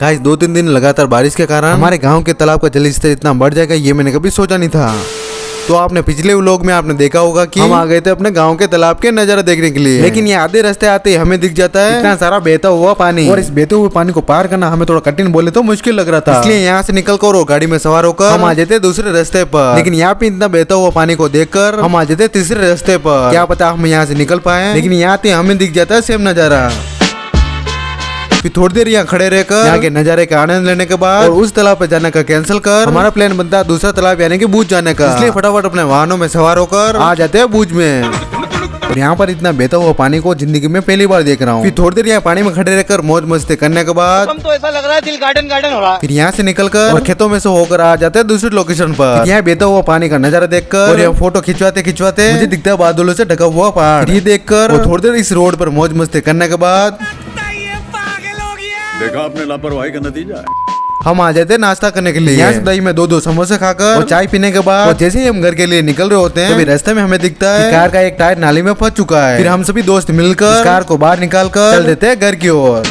Guys 2-3 दिन लगातार बारिश के कारण हमारे गांव के तालाब का जलस्तर इतना बढ़ जाएगा ये मैंने कभी सोचा नहीं था। तो आपने पिछले व्लॉग में आपने देखा होगा कि हम आ गए थे अपने गांव के तालाब के नजारा देखने के लिए, लेकिन ये आधे रास्ते आते ही हमें दिख जाता है इतना सारा बहता हुआ पानी, और इस बहते हुए पानी को पार करना हमें थोड़ा कठिन बोले तो मुश्किल लग रहा था। इसलिए यहाँ से निकल कर और गाड़ी में सवार होकर हम आ जाते दूसरे रास्ते पर, लेकिन यहाँ पे इतना बहता हुआ पानी को देखकर हम आ जाते तीसरे रास्ते पर। क्या पता हम यहाँ से निकल पाए, लेकिन यहाँ आते हमें दिख जाता है सेम नजारा। फिर थोड़ी देर यहाँ खड़े रहकर यहाँ के नजारे का आनंद लेने के बाद और उस तालाब पे जाने का कैंसिल कर हमारा प्लान बनता है दूसरा तालाब यानी कि भूज जाने का। इसलिए फटाफट अपने वाहनों में सवार होकर आ जाते हैं भूज में। और यहाँ पर इतना बहता हुआ पानी को जिंदगी में पहली बार देख रहा हूँ। फिर थोड़ी देर यहाँ पानी में खड़े रहकर मौज मस्ती करने के बाद तो ऐसा लग रहा है दिल गार्डन गार्डन हो रहा है। फिर यहाँ से निकलकर और खेतों में से होकर आ जाते हैं दूसरी लोकेशन पर। यहाँ बहता हुआ पानी का नजारा देखकर और यहाँ फोटो खिंचवाते खिंचवाते मुझे दिखता है बादलों से ढका हुआ पहाड़। ये देखकर और थोड़ी देर इस रोड पर मौज मस्ती करने के बाद देखा आपने लापरवाही का नतीजा हम आ जाते हैं नाश्ता करने के लिए। यहाँ से दही में 2-2 समोसे खाकर और चाय पीने के बाद और जैसे ही हम घर के लिए निकल रहे होते हैं तभी रास्ते में हमें दिखता है कार का एक टायर नाली में फंस चुका है। फिर हम सभी दोस्त मिलकर कार को बाहर निकाल कर चल देते हैं घर की ओर।